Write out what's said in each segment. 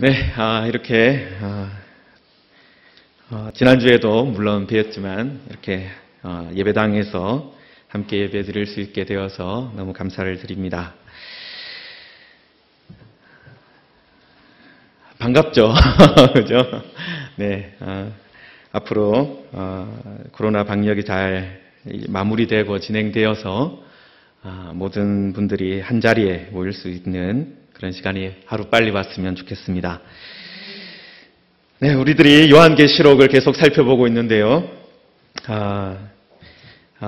네, 이렇게 지난주에도 물론 뵈었지만 이렇게 예배당에서 함께 예배 드릴 수 있게 되어서 너무 감사를 드립니다. 반갑죠? 그죠? 네, 앞으로 코로나 방역이 잘 마무리되고 진행되어서 모든 분들이 한 자리에 모일 수 있는 그런 시간이 하루빨리 왔으면 좋겠습니다. 네, 우리들이 요한계시록을 계속 살펴보고 있는데요.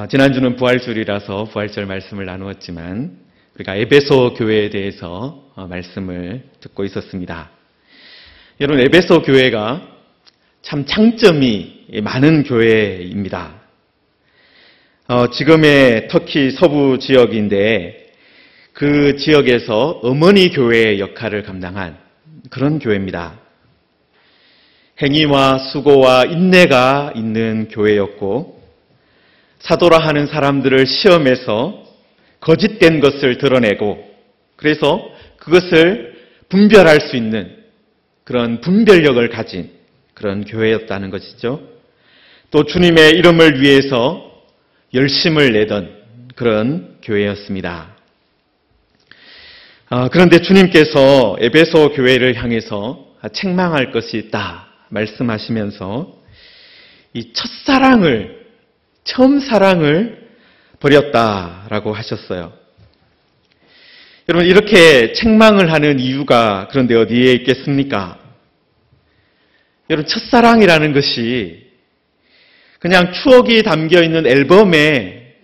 지난주는 부활주일이라서 부활절 말씀을 나누었지만 우리가 에베소 교회에 대해서 말씀을 듣고 있었습니다. 여러분, 에베소 교회가 참 장점이 많은 교회입니다. 지금의 터키 서부 지역인데 그 지역에서 어머니 교회의 역할을 감당한 그런 교회입니다. 행위와 수고와 인내가 있는 교회였고 사도라 하는 사람들을 시험해서 거짓된 것을 드러내고 그래서 그것을 분별할 수 있는 그런 분별력을 가진 그런 교회였다는 것이죠. 또 주님의 이름을 위해서 열심을 내던 그런 교회였습니다. 그런데 주님께서 에베소 교회를 향해서 책망할 것이 있다 말씀하시면서 이 첫사랑을, 처음 사랑을 버렸다라고 하셨어요. 여러분, 이렇게 책망을 하는 이유가 그런데 어디에 있겠습니까? 여러분, 첫사랑이라는 것이 그냥 추억이 담겨있는 앨범에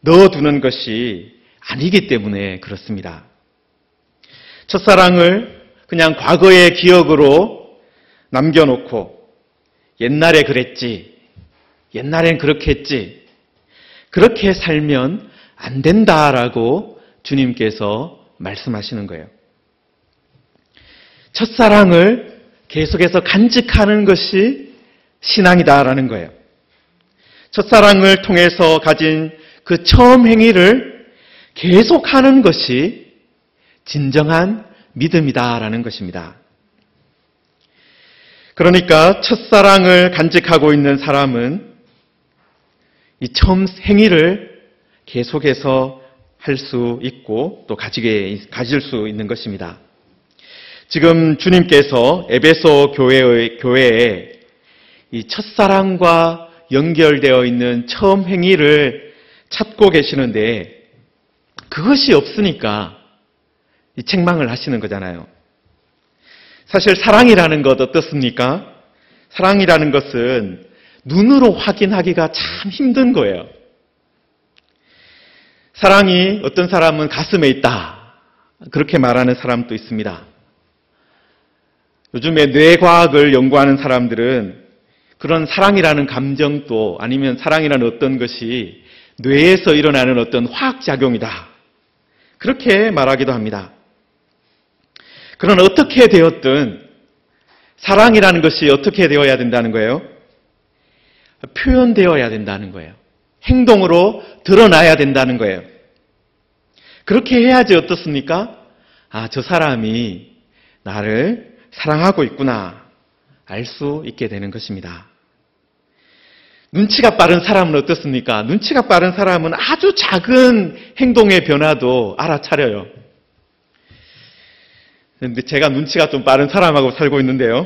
넣어두는 것이 아니기 때문에 그렇습니다. 첫사랑을 그냥 과거의 기억으로 남겨놓고 옛날에 그랬지, 옛날엔 그렇게 했지, 그렇게 살면 안 된다라고 주님께서 말씀하시는 거예요. 첫사랑을 계속해서 간직하는 것이 신앙이다라는 거예요. 첫사랑을 통해서 가진 그 처음 행위를 계속하는 것이 진정한 믿음이다라는 것입니다. 그러니까 첫사랑을 간직하고 있는 사람은 이 처음 행위를 계속해서 할 수 있고 또 가질 수 있는 것입니다. 지금 주님께서 에베소 교회에 이 첫사랑과 연결되어 있는 처음 행위를 찾고 계시는데 그것이 없으니까 이 책망을 하시는 거잖아요. 사실 사랑이라는 것 어떻습니까? 사랑이라는 것은 눈으로 확인하기가 참 힘든 거예요. 사랑이 어떤 사람은 가슴에 있다. 그렇게 말하는 사람도 있습니다. 요즘에 뇌과학을 연구하는 사람들은 그런 사랑이라는 감정도 아니면 사랑이라는 어떤 것이 뇌에서 일어나는 어떤 화학작용이다. 그렇게 말하기도 합니다. 그러나 어떻게 되었든 사랑이라는 것이 어떻게 되어야 된다는 거예요? 표현되어야 된다는 거예요. 행동으로 드러나야 된다는 거예요. 그렇게 해야지 어떻습니까? 저 사람이 나를 사랑하고 있구나 알 수 있게 되는 것입니다. 눈치가 빠른 사람은 어떻습니까? 눈치가 빠른 사람은 아주 작은 행동의 변화도 알아차려요. 그런데 제가 눈치가 좀 빠른 사람하고 살고 있는데요.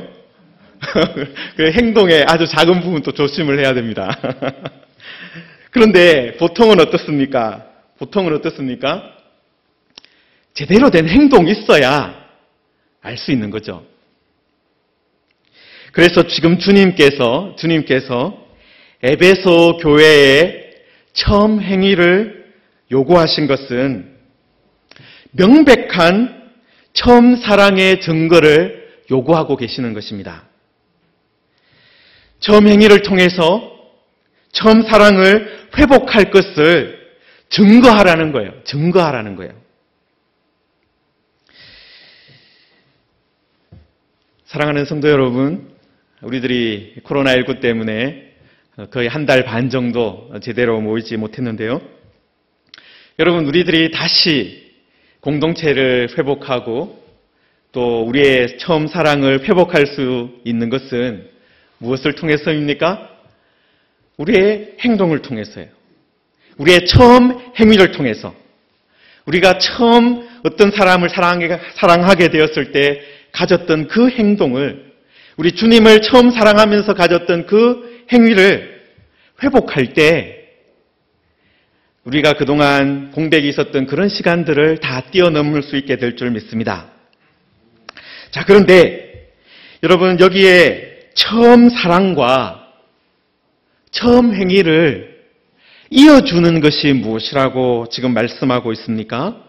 그 행동의 아주 작은 부분도 조심을 해야 됩니다. 그런데 보통은 어떻습니까? 제대로 된 행동이 있어야 알 수 있는 거죠. 그래서 지금 주님께서 에베소 교회의 처음 행위를 요구하신 것은 명백한 처음 사랑의 증거를 요구하고 계시는 것입니다. 처음 행위를 통해서 처음 사랑을 회복할 것을 증거하라는 거예요. 사랑하는 성도 여러분, 우리들이 코로나19 때문에 거의 한 달 반 정도 제대로 모이지 못했는데요. 여러분, 우리들이 다시 공동체를 회복하고 또 우리의 처음 사랑을 회복할 수 있는 것은 무엇을 통해서입니까? 우리의 행동을 통해서예요. 우리의 처음 행위를 통해서. 우리가 처음 어떤 사람을 사랑하게 되었을 때 가졌던 그 행동을, 우리 주님을 처음 사랑하면서 가졌던 그 행위를 회복할 때 우리가 그동안 공백이 있었던 그런 시간들을 다 뛰어넘을 수 있게 될 줄 믿습니다. 자, 그런데 여러분, 여기에 처음 사랑과 처음 행위를 이어주는 것이 무엇이라고 지금 말씀하고 있습니까?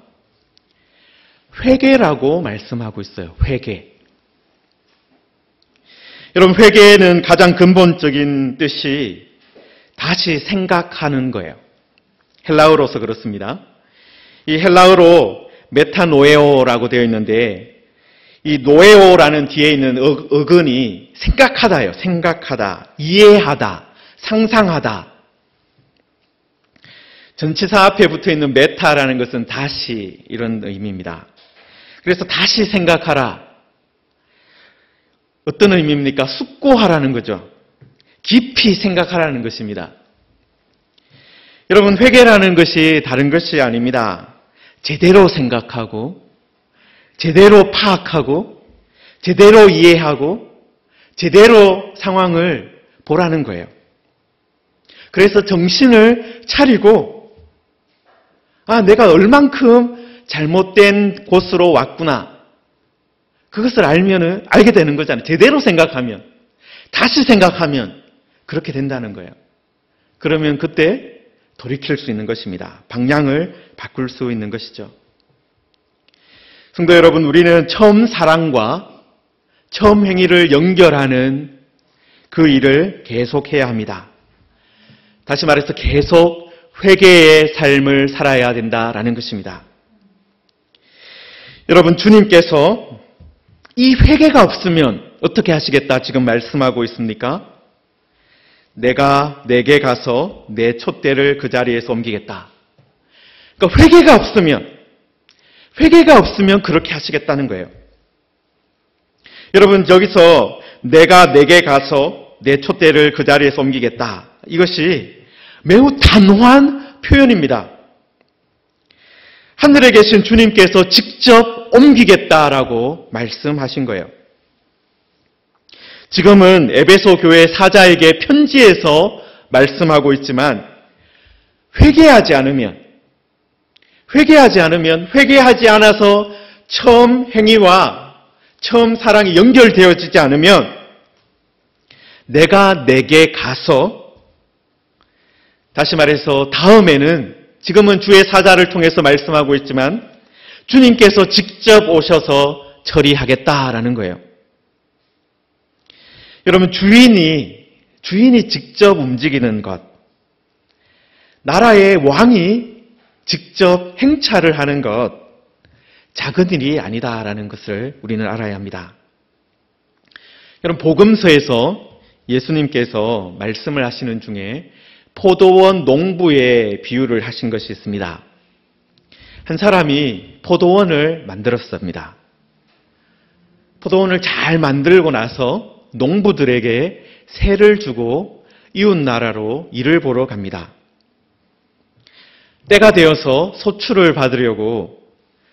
회개라고 말씀하고 있어요. 회개. 여러분, 회개는 가장 근본적인 뜻이 다시 생각하는 거예요. 헬라어로서 그렇습니다. 이 헬라어로 메타노에오라고 되어 있는데, 이 노에오라는 뒤에 있는 어근이 생각하다예요. 생각하다, 이해하다, 상상하다. 전치사 앞에 붙어 있는 메타라는 것은 다시, 이런 의미입니다. 그래서 다시 생각하라. 어떤 의미입니까? 숙고하라는 거죠. 깊이 생각하라는 것입니다. 여러분, 회개라는 것이 다른 것이 아닙니다. 제대로 생각하고, 제대로 파악하고, 제대로 이해하고, 제대로 상황을 보라는 거예요. 그래서 정신을 차리고, 내가 얼만큼 잘못된 곳으로 왔구나. 그것을 알게 되는 거잖아요. 제대로 생각하면, 다시 생각하면 그렇게 된다는 거예요. 그러면 그때 돌이킬 수 있는 것입니다. 방향을 바꿀 수 있는 것이죠. 성도 여러분, 우리는 처음 사랑과 처음 행위를 연결하는 그 일을 계속해야 합니다. 다시 말해서 계속 회개의 삶을 살아야 된다라는 것입니다. 여러분, 주님께서 이 회개가 없으면 어떻게 하시겠다 지금 말씀하고 있습니까? 내가 내게 가서 내 촛대를 그 자리에서 옮기겠다. 그러니까 회개가 없으면 그렇게 하시겠다는 거예요. 여러분, 여기서 내가 내게 가서 내 촛대를 그 자리에서 옮기겠다. 이것이 매우 단호한 표현입니다. 하늘에 계신 주님께서 직접 옮기겠다라고 말씀하신 거예요. 지금은 에베소 교회 사자에게 편지에서 말씀하고 있지만 회개하지 않아서 처음 행위와 처음 사랑이 연결되어지지 않으면 내가 내게 가서, 다시 말해서 다음에는, 지금은 주의 사자를 통해서 말씀하고 있지만 주님께서 직접 오셔서 처리하겠다라는 거예요. 여러분, 주인이 직접 움직이는 것, 나라의 왕이 직접 행차를 하는 것, 작은 일이 아니다라는 것을 우리는 알아야 합니다. 여러분, 복음서에서 예수님께서 말씀을 하시는 중에 포도원 농부의 비유를 하신 것이 있습니다. 한 사람이 포도원을 만들었습니다. 포도원을 잘 만들고 나서 농부들에게 세를 주고 이웃 나라로 일을 보러 갑니다. 때가 되어서 소출을 받으려고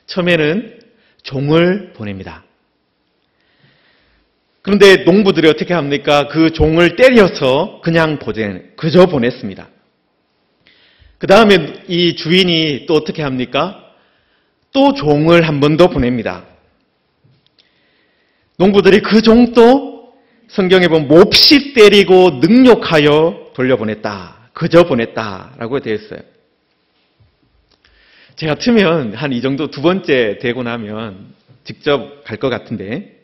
처음에는 종을 보냅니다. 그런데 농부들이 어떻게 합니까? 그 종을 때려서 그저 보냈습니다. 그 다음에 이 주인이 또 어떻게 합니까? 또 종을 한 번 더 보냅니다. 농부들이 그 종도 성경에 보면 몹시 때리고 능욕하여 돌려보냈다. 그저 보냈다라고 되어 있어요. 제 같으면 한 이 정도 두 번째 되고 나면 직접 갈 것 같은데,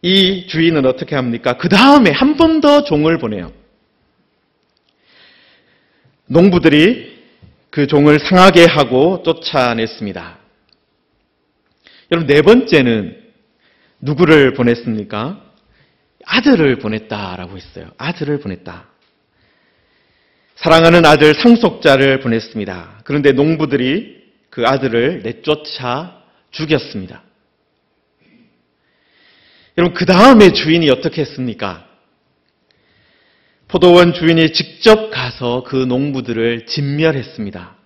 이 주인은 어떻게 합니까? 그 다음에 한 번 더 종을 보내요. 농부들이 그 종을 상하게 하고 쫓아냈습니다. 여러분, 네 번째는 누구를 보냈습니까? 아들을 보냈다라고 했어요. 아들을 보냈다. 사랑하는 아들 상속자를 보냈습니다. 그런데 농부들이 그 아들을 내쫓아 죽였습니다. 여러분, 그 다음에 주인이 어떻게 했습니까? 포도원 주인이 직접 가서 그 농부들을 진멸했습니다.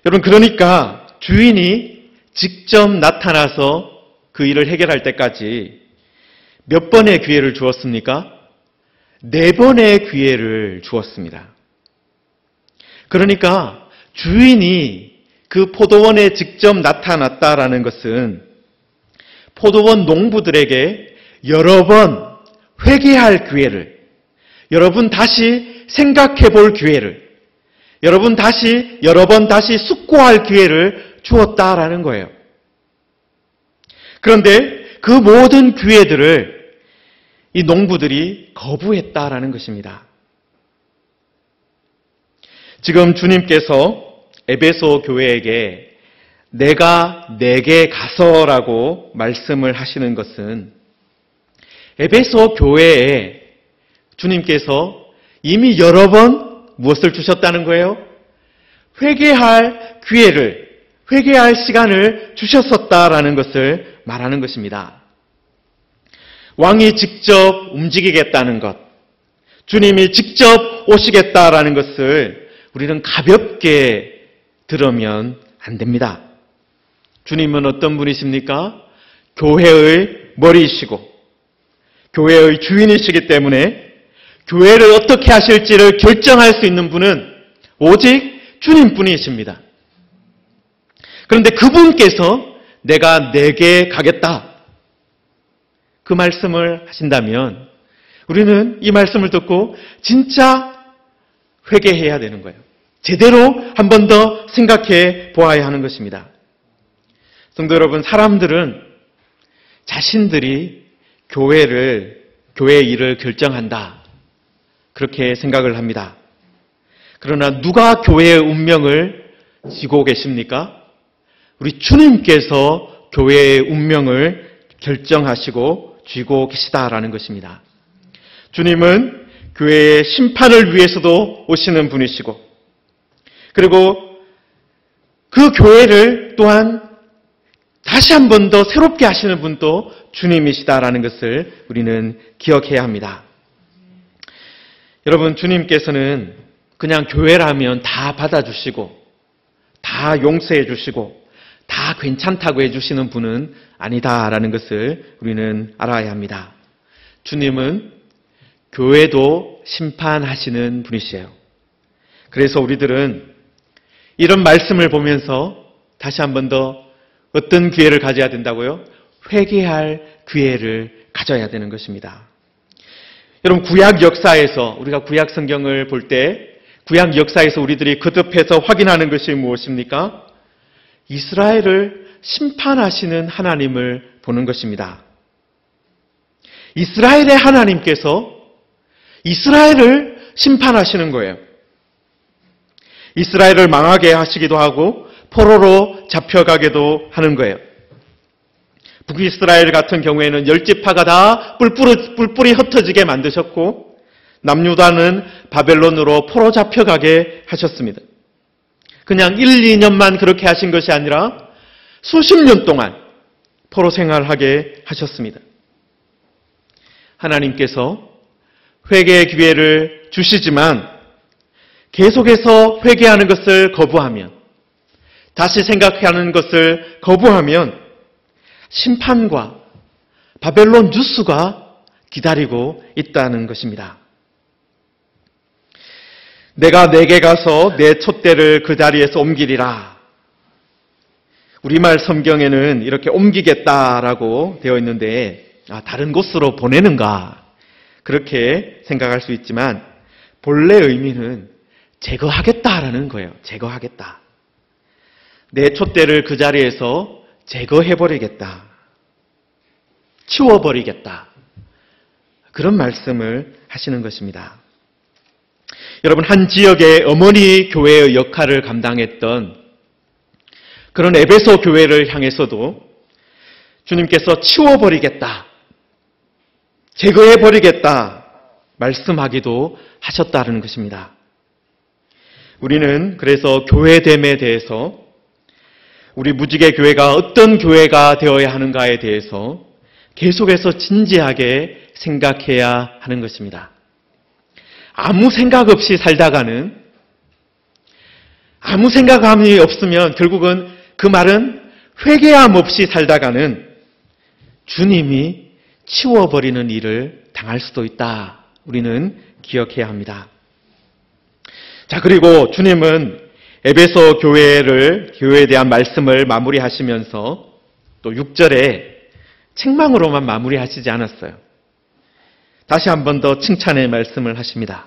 여러분, 그러니까 주인이 직접 나타나서 그 일을 해결할 때까지 몇 번의 기회를 주었습니까? 4번의 기회를 주었습니다. 그러니까 주인이 그 포도원에 직접 나타났다라는 것은 포도원 농부들에게 여러 번 회개할 기회를, 여러분 다시 생각해 볼 기회를, 여러분 여러 번 다시 숙고할 기회를 주었다라는 거예요. 그런데 그 모든 기회들을 이 농부들이 거부했다라는 것입니다. 지금 주님께서 에베소 교회에게 내가 내게 가서라고 말씀을 하시는 것은 에베소 교회에 주님께서 이미 여러 번 무엇을 주셨다는 거예요? 회개할 기회를, 회개할 시간을 주셨었다라는 것을 말하는 것입니다. 왕이 직접 움직이겠다는 것, 주님이 직접 오시겠다라는 것을 우리는 가볍게 들으면 안 됩니다. 주님은 어떤 분이십니까? 교회의 머리이시고 교회의 주인이시기 때문에 교회를 어떻게 하실지를 결정할 수 있는 분은 오직 주님뿐이십니다. 그런데 그분께서 내가 내게 가겠다, 그 말씀을 하신다면 우리는 이 말씀을 듣고 진짜 회개해야 되는 거예요. 제대로 한 번 더 생각해 보아야 하는 것입니다. 성도 여러분, 사람들은 자신들이 교회의 일을 결정한다, 그렇게 생각을 합니다. 그러나 누가 교회의 운명을 쥐고 계십니까? 우리 주님께서 교회의 운명을 결정하시고 쥐고 계시다라는 것입니다. 주님은 교회의 심판을 위해서도 오시는 분이시고, 그리고 그 교회를 또한 다시 한 번 더 새롭게 하시는 분도 주님이시다라는 것을 우리는 기억해야 합니다. 여러분, 주님께서는 그냥 교회라면 다 받아주시고 다 용서해 주시고 다 괜찮다고 해주시는 분은 아니다라는 것을 우리는 알아야 합니다. 주님은 교회도 심판하시는 분이시에요. 그래서 우리들은 이런 말씀을 보면서 다시 한 번 더 어떤 기회를 가져야 된다고요? 회개할 기회를 가져야 되는 것입니다. 여러분, 구약 역사에서, 우리가 구약 성경을 볼 때 구약 역사에서 우리들이 거듭해서 확인하는 것이 무엇입니까? 이스라엘을 심판하시는 하나님을 보는 것입니다. 이스라엘의 하나님께서 이스라엘을 심판하시는 거예요. 이스라엘을 망하게 하시기도 하고 포로로 잡혀가기도 하는 거예요. 북이스라엘 같은 경우에는 10지파가 다 뿔뿔이 흩어지게 만드셨고 남유다는 바벨론으로 포로 잡혀가게 하셨습니다. 그냥 1, 2년만 그렇게 하신 것이 아니라 수십 년 동안 포로 생활하게 하셨습니다. 하나님께서 회개의 기회를 주시지만 계속해서 회개하는 것을 거부하면, 다시 생각하는 것을 거부하면 심판과 바벨론 뉴스가 기다리고 있다는 것입니다. 내가 내게 가서 내 촛대를 그 자리에서 옮기리라. 우리말 성경에는 이렇게 옮기겠다라고 되어 있는데 다른 곳으로 보내는가, 그렇게 생각할 수 있지만 본래 의미는 제거하겠다라는 거예요. 제거하겠다. 내 촛대를 그 자리에서 제거해버리겠다. 치워버리겠다. 그런 말씀을 하시는 것입니다. 여러분, 한 지역의 어머니 교회의 역할을 감당했던 그런 에베소 교회를 향해서도 주님께서 치워버리겠다, 제거해버리겠다 말씀하기도 하셨다는 것입니다. 우리는 그래서 교회됨에 대해서, 우리 무지개 교회가 어떤 교회가 되어야 하는가에 대해서 계속해서 진지하게 생각해야 하는 것입니다. 아무 생각 없이 살다가는, 아무 생각함이 없으면 결국은 그 말은 회개함 없이 살다가는 주님이 치워버리는 일을 당할 수도 있다. 우리는 기억해야 합니다. 자, 그리고 주님은 에베소 교회에 대한 말씀을 마무리하시면서 또 6절에 책망으로만 마무리하시지 않았어요. 다시 한 번 더 칭찬의 말씀을 하십니다.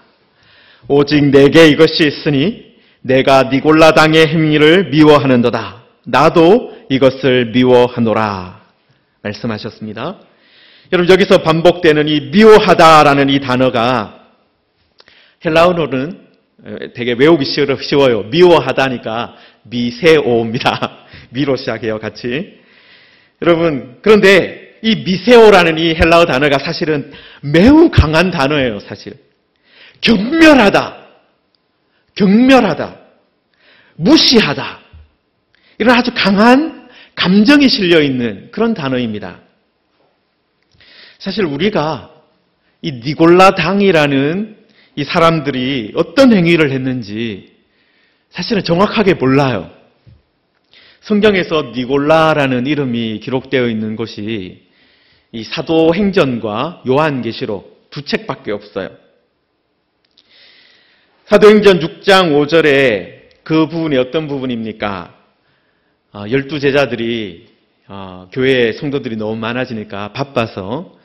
오직 내게 이것이 있으니 내가 니골라 당의 행위를 미워하는도다. 나도 이것을 미워하노라 말씀하셨습니다. 여러분, 여기서 반복되는 이 미워하다라는 이 단어가 헬라어로는 되게 외우기 쉬워요. 미워하다니까 미세오입니다. 미로 시작해요, 같이. 여러분, 그런데 이 미세오라는 이 헬라어 단어가 사실은 매우 강한 단어예요, 사실. 경멸하다, 무시하다. 이런 아주 강한 감정이 실려있는 그런 단어입니다. 사실 우리가 이 니골라 당이라는 이 사람들이 어떤 행위를 했는지 사실은 정확하게 몰라요. 성경에서 니골라라는 이름이 기록되어 있는 것이 이 사도행전과 요한계시록 두 책밖에 없어요. 사도행전 6장 5절에 그 부분이 어떤 부분입니까? 12제자들이 교회 성도들이 너무 많아지니까 바빠서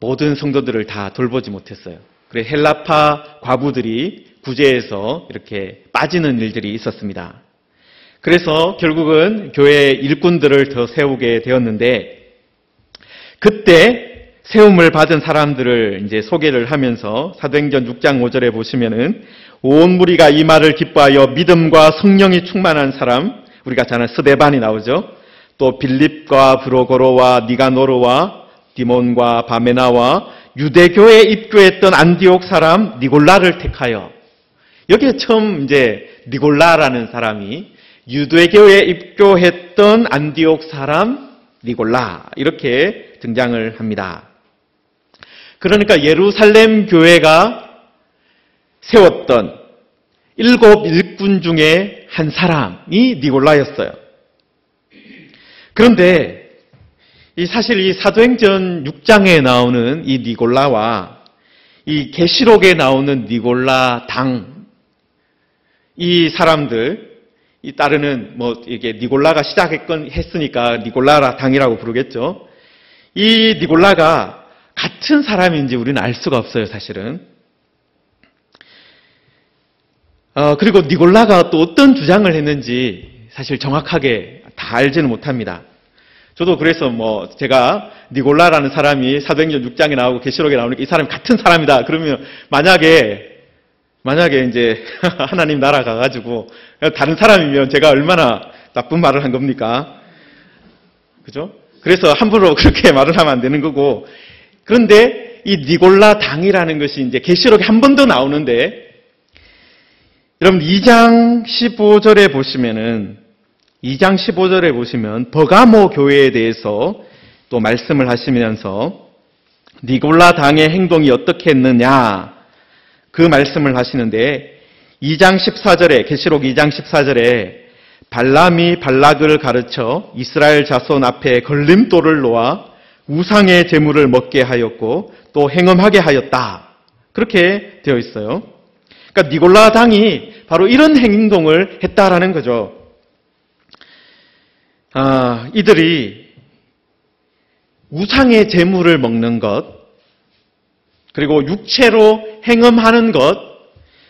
모든 성도들을 다 돌보지 못했어요. 그래서 헬라파 과부들이 구제해서 이렇게 빠지는 일들이 있었습니다. 그래서 결국은 교회 일꾼들을 더 세우게 되었는데, 그때 세움을 받은 사람들을 이제 소개를 하면서 사도행전 6장 5절에 보시면은 온 무리가 이 말을 기뻐하여 믿음과 성령이 충만한 사람, 우리가 잘 아는 스데반이 나오죠. 또 빌립과 브로고로와 니가노르와 디몬과 바메나와 유대교에 입교했던 안디옥 사람 니골라를 택하여, 여기에 처음 이제 니골라라는 사람이 유대교에 입교했던 안디옥 사람 니골라, 이렇게 등장을 합니다. 그러니까 예루살렘 교회가 세웠던 7 일꾼 중에 한 사람이 니골라였어요. 그런데 사실 이 사도행전 6장에 나오는 이 니골라와 이 계시록에 나오는 니골라 당, 이 사람들, 이 따르는 이게 니골라가 했으니까 니골라 당이라고 부르겠죠. 이 니골라가 같은 사람인지 우리는 알 수가 없어요, 사실은. 그리고 니골라가 또 어떤 주장을 했는지 사실 정확하게 다 알지는 못합니다. 저도 그래서 제가 니골라라는 사람이 사도행전 6장에 나오고 계시록에 나오니까 이 사람이 같은 사람이다. 그러면 만약에 이제 하나님 나라 가가지고 다른 사람이면 제가 얼마나 나쁜 말을 한 겁니까? 그죠? 그래서 함부로 그렇게 말을 하면 안 되는 거고. 그런데 이 니골라 당이라는 것이 이제 계시록에 한 번 더 나오는데, 여러분 2장 15절에 보시면 버가모 교회에 대해서 또 말씀을 하시면서 니골라 당의 행동이 어떻게 했느냐, 그 말씀을 하시는데, 2장 14절에, 계시록 2장 14절에 발람이 발락을 가르쳐 이스라엘 자손 앞에 걸림돌을 놓아 우상의 제물을 먹게 하였고 또 행음하게 하였다. 그렇게 되어 있어요. 그러니까 니골라 당이 바로 이런 행동을 했다라는 거죠. 이들이 우상의 제물을 먹는 것, 그리고 육체로 행음하는 것,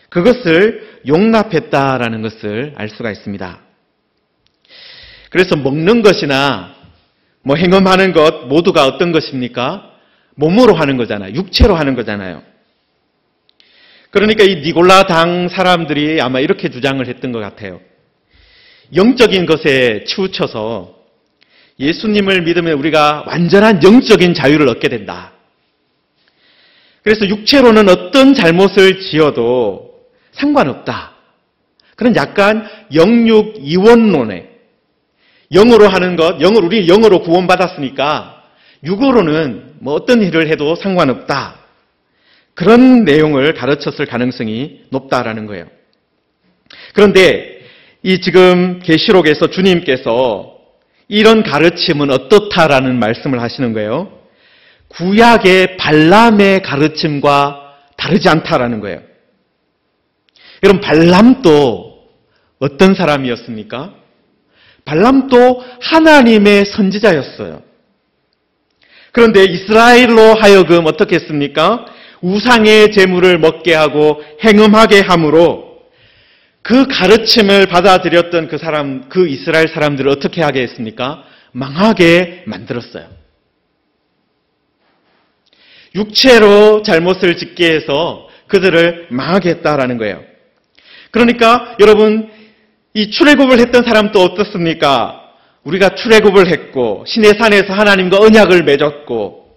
그것을 용납했다라는 것을 알 수가 있습니다. 그래서 먹는 것이나 행음하는 것 모두가 어떤 것입니까? 몸으로 하는 거잖아요. 육체로 하는 거잖아요. 그러니까 이 니골라 당 사람들이 아마 이렇게 주장을 했던 것 같아요. 영적인 것에 치우쳐서 예수님을 믿으면 우리가 완전한 영적인 자유를 얻게 된다. 그래서 육체로는 어떤 잘못을 지어도 상관없다. 그런 약간 영육 이원론에, 영으로 하는 것, 우리 영으로 구원받았으니까 육으로는 뭐 어떤 일을 해도 상관없다. 그런 내용을 가르쳤을 가능성이 높다라는 거예요. 그런데 이 지금 계시록에서 주님께서 이런 가르침은 어떻다라는 말씀을 하시는 거예요. 구약의 발람의 가르침과 다르지 않다라는 거예요. 여러분, 발람도 어떤 사람이었습니까? 발람도 하나님의 선지자였어요. 그런데 이스라엘로 하여금 어떻게 했습니까? 우상의 제물을 먹게 하고 행음하게 함으로 그 가르침을 받아들였던 그 이스라엘 사람들을 어떻게 하게 했습니까? 망하게 만들었어요. 육체로 잘못을 짓게 해서 그들을 망하게 했다라는 거예요. 그러니까 여러분, 이 출애굽을 했던 사람도 어떻습니까? 우리가 출애굽을 했고 신의 산에서 하나님과 언약을 맺었고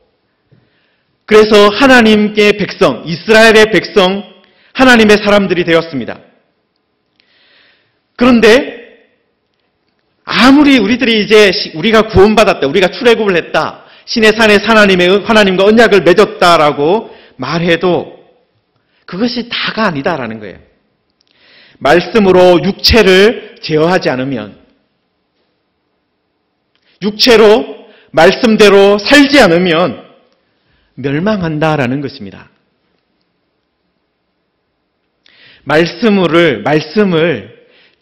그래서 하나님의 백성, 이스라엘의 백성, 하나님의 사람들이 되었습니다. 그런데 아무리 우리가 구원받았다, 우리가 출애굽을 했다, 신의 산에서 하나님과 언약을 맺었다라고 말해도 그것이 다가 아니다라는 거예요. 말씀으로 육체를 제어하지 않으면, 육체로 말씀대로 살지 않으면 멸망한다라는 것입니다. 말씀을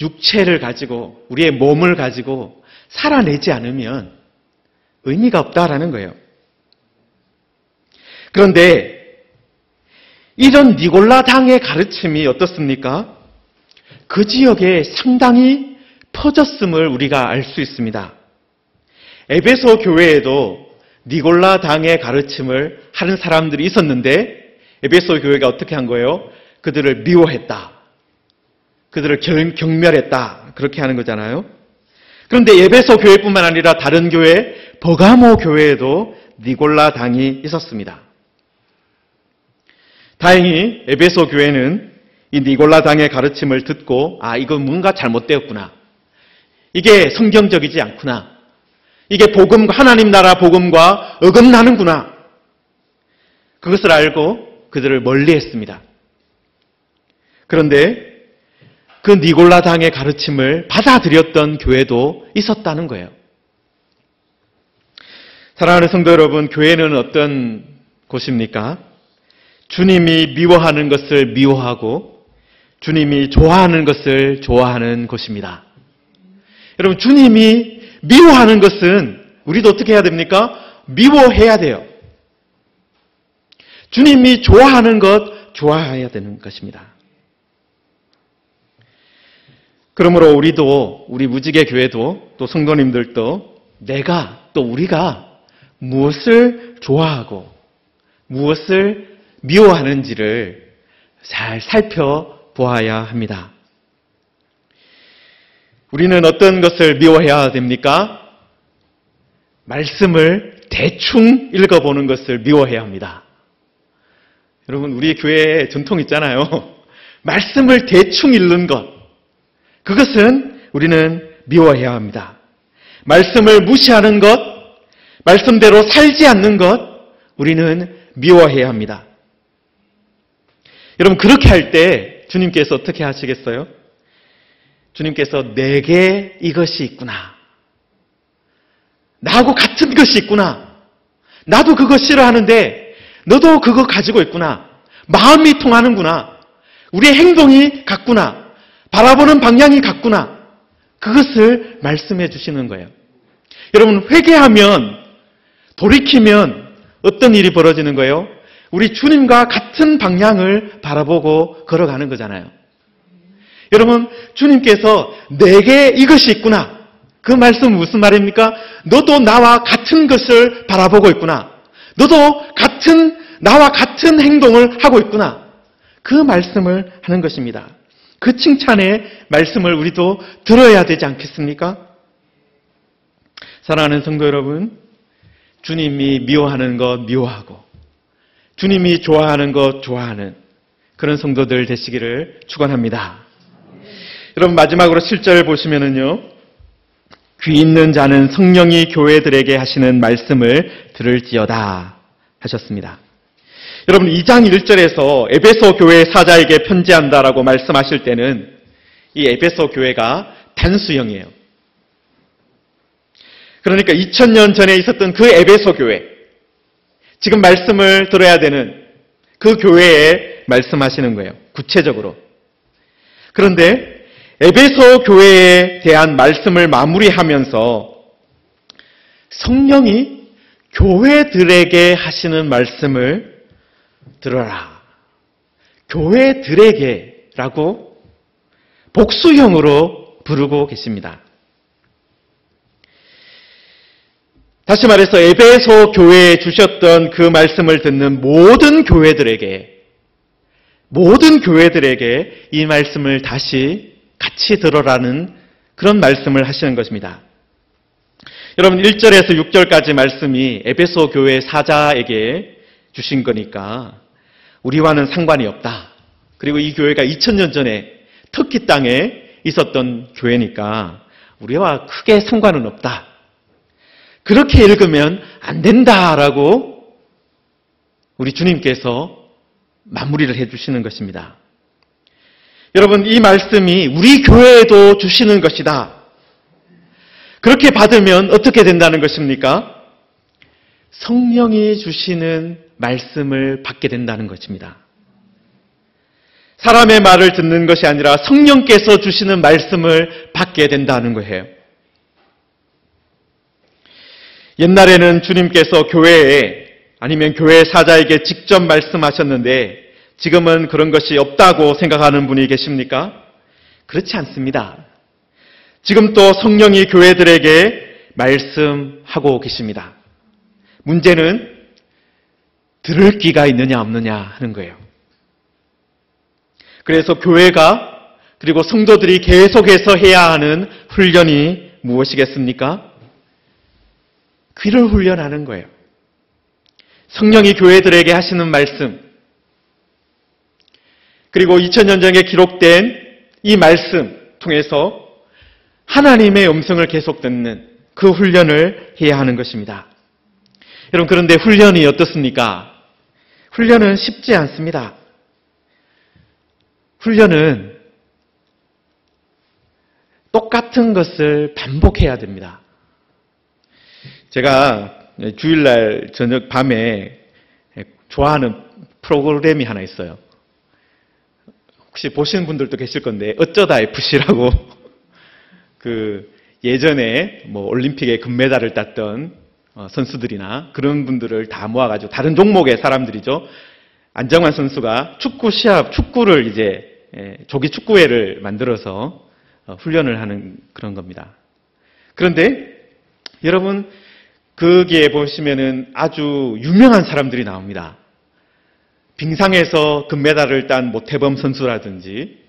육체를 가지고 우리의 몸을 가지고 살아내지 않으면 의미가 없다라는 거예요. 그런데 이런 니골라 당의 가르침이 어떻습니까? 그 지역에 상당히 퍼졌음을 우리가 알 수 있습니다. 에베소 교회에도 니골라 당의 가르침을 하는 사람들이 있었는데 에베소 교회가 어떻게 한 거예요? 그들을 미워했다. 그들을 경멸했다. 그렇게 하는 거잖아요. 그런데 에베소 교회뿐만 아니라 다른 교회, 버가모 교회에도 니골라 당이 있었습니다. 다행히 에베소 교회는 이 니골라 당의 가르침을 듣고 이거 뭔가 잘못되었구나. 이게 성경적이지 않구나. 이게 하나님 나라 복음과 어긋나는구나. 그것을 알고 그들을 멀리했습니다. 그런데 그 니골라 당의 가르침을 받아들였던 교회도 있었다는 거예요. 사랑하는 성도 여러분, 교회는 어떤 곳입니까? 주님이 미워하는 것을 미워하고 주님이 좋아하는 것을 좋아하는 곳입니다. 여러분, 주님이 미워하는 것은 우리도 어떻게 해야 됩니까? 미워해야 돼요. 주님이 좋아하는 것 좋아해야 되는 것입니다. 그러므로 우리 무지개 교회도 또 성도님들도 우리가 무엇을 좋아하고 무엇을 미워하는지를 잘 살펴보아야 합니다. 우리는 어떤 것을 미워해야 됩니까? 말씀을 대충 읽어보는 것을 미워해야 합니다. 여러분, 우리 교회에 전통 있잖아요. 말씀을 대충 읽는 것. 그것은 우리는 미워해야 합니다. 말씀을 무시하는 것, 말씀대로 살지 않는 것, 우리는 미워해야 합니다. 여러분, 그렇게 할 때 주님께서 어떻게 하시겠어요? 주님께서 내게 이것이 있구나. 나하고 같은 것이 있구나. 나도 그거 싫어하는데 너도 그거 가지고 있구나. 마음이 통하는구나. 우리의 행동이 같구나. 바라보는 방향이 같구나. 그것을 말씀해 주시는 거예요. 여러분, 회개하면, 돌이키면 어떤 일이 벌어지는 거예요? 우리 주님과 같은 방향을 바라보고 걸어가는 거잖아요. 여러분, 주님께서 내게 이것이 있구나. 그 말씀은 무슨 말입니까? 너도 나와 같은 것을 바라보고 있구나. 너도 나와 같은 행동을 하고 있구나. 그 말씀을 하는 것입니다. 그 칭찬의 말씀을 우리도 들어야 되지 않겠습니까? 사랑하는 성도 여러분, 주님이 미워하는 것 미워하고 주님이 좋아하는 것 좋아하는 그런 성도들 되시기를 축원합니다. 여러분, 마지막으로 7절 보시면은요, 귀 있는 자는 성령이 교회들에게 하시는 말씀을 들을지어다 하셨습니다. 여러분 2장 1절에서 에베소 교회 사자에게 편지한다라고 말씀하실 때는 이 에베소 교회가 단수형이에요. 그러니까 2000년 전에 있었던 그 에베소 교회, 지금 말씀을 들어야 되는 그 교회에 말씀하시는 거예요. 구체적으로. 그런데 에베소 교회에 대한 말씀을 마무리하면서 성령이 교회들에게 하시는 말씀을 들어라. 교회들에게라고 복수형으로 부르고 계십니다. 다시 말해서 에베소 교회에 주셨던 그 말씀을 듣는 모든 교회들에게 이 말씀을 다시 같이 들어라는 그런 말씀을 하시는 것입니다. 여러분 1절에서 6절까지 말씀이 에베소 교회 사자에게 주신 거니까 우리와는 상관이 없다. 그리고 이 교회가 2000년 전에 터키 땅에 있었던 교회니까 우리와 크게 상관은 없다. 그렇게 읽으면 안 된다라고 우리 주님께서 마무리를 해주시는 것입니다. 여러분 이 말씀이 우리 교회에도 주시는 것이다. 그렇게 받으면 어떻게 된다는 것입니까? 성령이 주시는 말씀을 받게 된다는 것입니다. 사람의 말을 듣는 것이 아니라 성령께서 주시는 말씀을 받게 된다는 거예요. 옛날에는 주님께서 교회에 아니면 교회 사자에게 직접 말씀하셨는데 지금은 그런 것이 없다고 생각하는 분이 계십니까? 그렇지 않습니다. 지금 또 성령이 교회들에게 말씀하고 계십니다. 문제는 들을 귀가 있느냐 없느냐 하는 거예요. 그래서 교회가 그리고 성도들이 계속해서 해야 하는 훈련이 무엇이겠습니까? 귀를 훈련하는 거예요. 성령이 교회들에게 하시는 말씀, 그리고 2000년 전에 기록된 이 말씀 통해서 하나님의 음성을 계속 듣는 그 훈련을 해야 하는 것입니다. 여러분 그런데 훈련이 어떻습니까? 훈련은 쉽지 않습니다. 훈련은 똑같은 것을 반복해야 됩니다. 제가 주일날 저녁 밤에 좋아하는 프로그램이 하나 있어요. 혹시 보시는 분들도 계실 건데 어쩌다 FC라고 그 예전에 뭐 올림픽에 금메달을 땄던 선수들이나 그런 분들을 다 모아가지고 다른 종목의 사람들이죠. 안정환 선수가 축구를 이제 조기 축구회를 만들어서 훈련을 하는 그런 겁니다. 그런데 여러분 거기에 보시면은 아주 유명한 사람들이 나옵니다. 빙상에서 금메달을 딴 모태범 선수라든지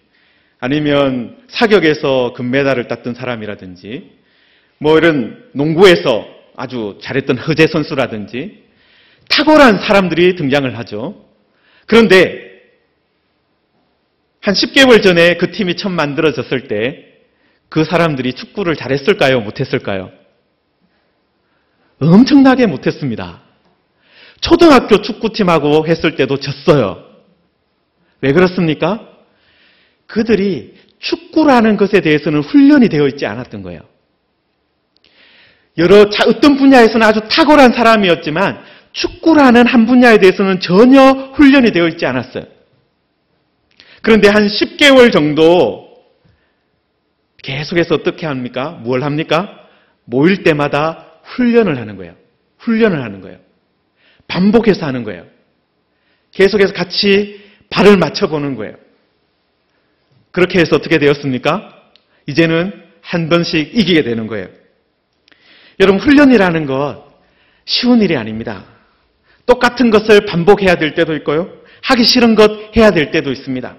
아니면 사격에서 금메달을 땄던 사람이라든지 뭐 이런 농구에서 아주 잘했던 허재 선수라든지 탁월한 사람들이 등장을 하죠. 그런데 한 10개월 전에 그 팀이 처음 만들어졌을 때 그 사람들이 축구를 잘했을까요? 못했을까요? 엄청나게 못했습니다. 초등학교 축구팀하고 했을 때도 졌어요. 왜 그렇습니까? 그들이 축구라는 것에 대해서는 훈련이 되어 있지 않았던 거예요. 어떤 분야에서는 아주 탁월한 사람이었지만 축구라는 한 분야에 대해서는 전혀 훈련이 되어 있지 않았어요. 그런데 한 10개월 정도 계속해서 어떻게 합니까? 뭘 합니까? 모일 때마다 훈련을 하는 거예요. 훈련을 하는 거예요. 반복해서 하는 거예요. 계속해서 같이 발을 맞춰보는 거예요. 그렇게 해서 어떻게 되었습니까? 이제는 한 번씩 이기게 되는 거예요. 여러분 훈련이라는 것 쉬운 일이 아닙니다. 똑같은 것을 반복해야 될 때도 있고요. 하기 싫은 것 해야 될 때도 있습니다.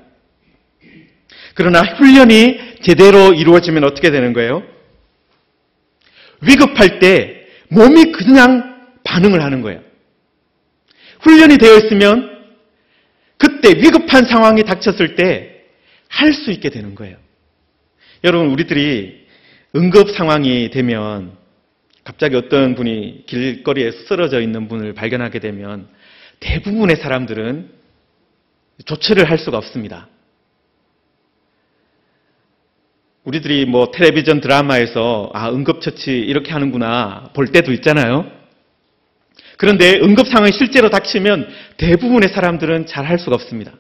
그러나 훈련이 제대로 이루어지면 어떻게 되는 거예요? 위급할 때 몸이 그냥 반응을 하는 거예요. 훈련이 되어 있으면 그때 위급한 상황이 닥쳤을 때 할 수 있게 되는 거예요. 여러분 우리들이 응급 상황이 되면 갑자기 어떤 분이 길거리에 쓰러져 있는 분을 발견하게 되면 대부분의 사람들은 조처를 할 수가 없습니다. 우리들이 뭐 텔레비전 드라마에서 응급처치 이렇게 하는구나 볼 때도 있잖아요. 그런데 응급 상황이 실제로 닥치면 대부분의 사람들은 잘 할 수가 없습니다.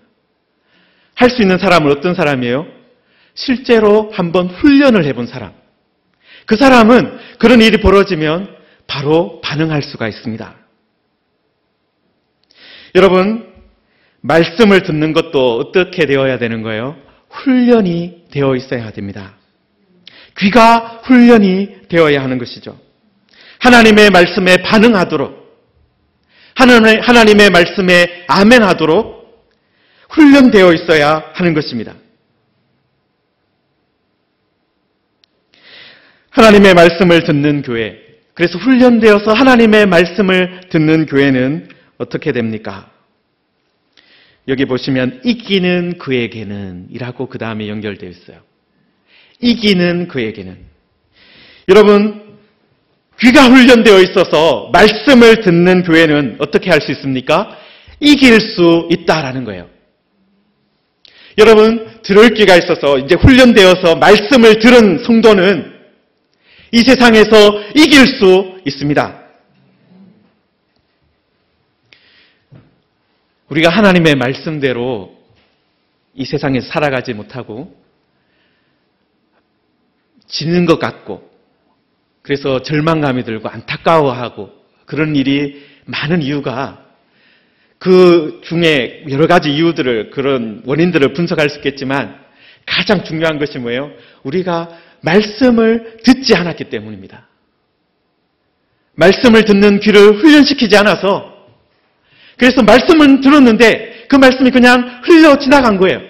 할 수 있는 사람은 어떤 사람이에요? 실제로 한번 훈련을 해본 사람. 그 사람은 그런 일이 벌어지면 바로 반응할 수가 있습니다. 여러분, 말씀을 듣는 것도 어떻게 되어야 되는 거예요? 훈련이 되어 있어야 됩니다. 귀가 훈련이 되어야 하는 것이죠. 하나님의 말씀에 반응하도록, 하나님의 말씀에 아멘하도록 훈련되어 있어야 하는 것입니다. 하나님의 말씀을 듣는 교회, 그래서 훈련되어서 하나님의 말씀을 듣는 교회는 어떻게 됩니까? 여기 보시면 이기는 그에게는 이라고 그 다음에 연결되어 있어요. 이기는 그에게는. 여러분, 귀가 훈련되어 있어서 말씀을 듣는 교회는 어떻게 할 수 있습니까? 이길 수 있다라는 거예요. 여러분, 들을 귀가 있어서 이제 훈련되어서 말씀을 들은 성도는 이 세상에서 이길 수 있습니다. 우리가 하나님의 말씀대로 이 세상에서 살아가지 못하고 지는 것 같고 그래서 절망감이 들고 안타까워하고 그런 일이 많은 이유가 그 중에 여러 가지 이유들을, 그런 원인들을 분석할 수 있겠지만 가장 중요한 것이 뭐예요? 우리가 말씀을 듣지 않았기 때문입니다. 말씀을 듣는 귀를 훈련시키지 않아서, 그래서 말씀은 들었는데 그 말씀이 그냥 흘러 지나간 거예요.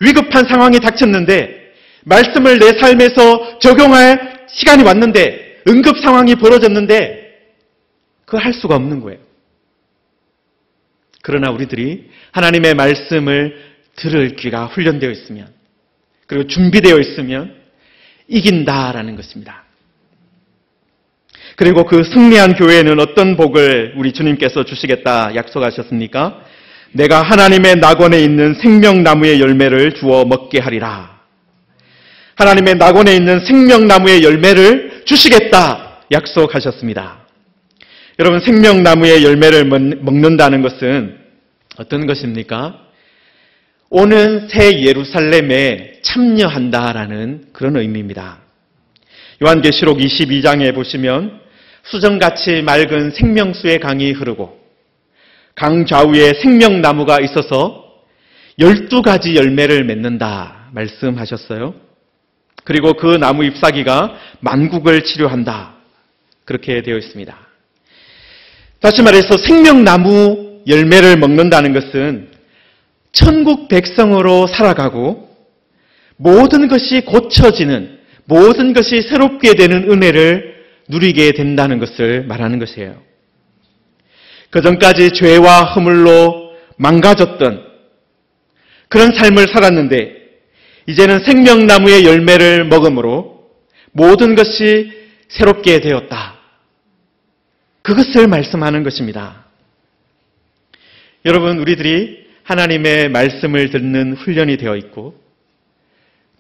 위급한 상황이 닥쳤는데 말씀을 내 삶에서 적용할 시간이 왔는데, 응급 상황이 벌어졌는데 그걸 할 수가 없는 거예요. 그러나 우리들이 하나님의 말씀을 들을 귀가 훈련되어 있으면, 그리고 준비되어 있으면 이긴다라는 것입니다. 그리고 그 승리한 교회에는 어떤 복을 우리 주님께서 주시겠다 약속하셨습니까? 내가 하나님의 낙원에 있는 생명나무의 열매를 주어 먹게 하리라. 하나님의 낙원에 있는 생명나무의 열매를 주시겠다 약속하셨습니다. 여러분, 생명나무의 열매를 먹는다는 것은 어떤 것입니까? 오는 새 예루살렘에 참여한다라는 그런 의미입니다. 요한계시록 22장에 보시면 수정같이 맑은 생명수의 강이 흐르고 강 좌우에 생명나무가 있어서 12가지 열매를 맺는다 말씀하셨어요. 그리고 그 나무 잎사귀가 만국을 치료한다, 그렇게 되어 있습니다. 다시 말해서 생명나무 열매를 먹는다는 것은 천국 백성으로 살아가고 모든 것이 고쳐지는, 모든 것이 새롭게 되는 은혜를 누리게 된다는 것을 말하는 것이에요. 그전까지 죄와 허물로 망가졌던 그런 삶을 살았는데 이제는 생명나무의 열매를 먹음으로 모든 것이 새롭게 되었다. 그것을 말씀하는 것입니다. 여러분, 우리들이 하나님의 말씀을 듣는 훈련이 되어 있고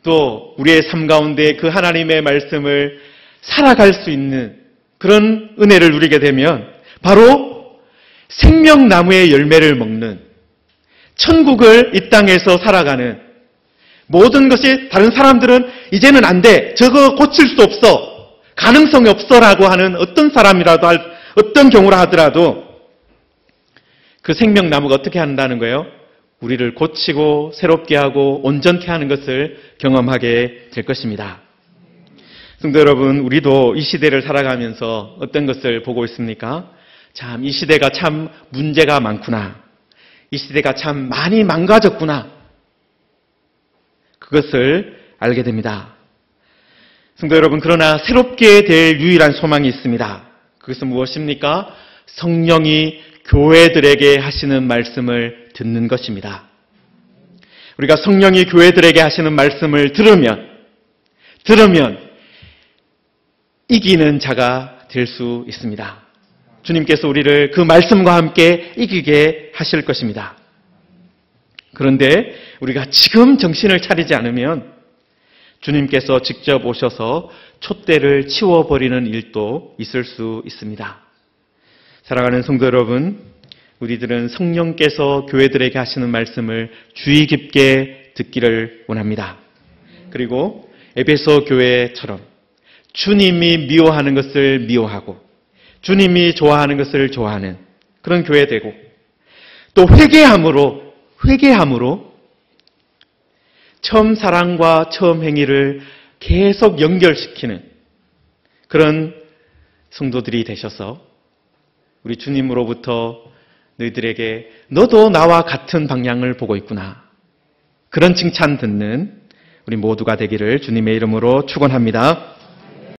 또 우리의 삶 가운데 그 하나님의 말씀을 살아갈 수 있는 그런 은혜를 누리게 되면 바로 생명나무의 열매를 먹는, 천국을 이 땅에서 살아가는, 모든 것이 다른 사람들은 이제는 안 돼, 저거 고칠 수 없어, 가능성이 없어라고 하는 어떤 사람이라도, 어떤 경우라 하더라도 그 생명나무가 어떻게 한다는 거예요? 우리를 고치고 새롭게 하고 온전케 하는 것을 경험하게 될 것입니다. 성도 여러분, 우리도 이 시대를 살아가면서 어떤 것을 보고 있습니까? 참, 이 시대가 참 문제가 많구나, 이 시대가 참 많이 망가졌구나, 그것을 알게 됩니다. 성도 여러분, 그러나 새롭게 될 유일한 소망이 있습니다. 그것은 무엇입니까? 성령이 교회들에게 하시는 말씀을 듣는 것입니다. 우리가 성령이 교회들에게 하시는 말씀을 들으면, 성령이 교회들에게 하시는 말씀을 듣는 것입니다. 우리가 성령이 교회들에게 하시는 말씀을 듣는 것입니다. 우리가 성령이 교회들에게 하시는 말씀을 들으면, 바로 생명나무의 열매를 먹는, 천국을 이 땅에서 살아가는 모든 것이 다른 사람들은 이제는 안 돼, 저거 고칠 수 없어, 가능성이 없어라고 하는 어떤 사람이라도, 어떤 경우라 하더라도 그 생명나무가 어떻게 한다는 거예요? 우리를 고치고 새롭게 하고 온전케 하는 것을 경험하게 될 것입니다. 이기는 자가 될 수 있습니다. 주님께서 우리를 그 말씀과 함께 이기게 하실 것입니다. 그런데 우리가 지금 정신을 차리지 않으면 주님께서 직접 오셔서 촛대를 치워버리는 일도 있을 수 있습니다. 사랑하는 성도 여러분, 우리들은 성령께서 교회들에게 하시는 말씀을 주의 깊게 듣기를 원합니다. 그리고 에베소 교회처럼 주님이 미워하는 것을 미워하고 주님이 좋아하는 것을 좋아하는 그런 교회 되고, 또 회개함으로 처음 사랑과 처음 행위를 계속 연결시키는 그런 성도들이 되셔서 우리 주님으로부터 너희들에게 너도 나와 같은 방향을 보고 있구나, 그런 칭찬 듣는 우리 모두가 되기를 주님의 이름으로 축원합니다.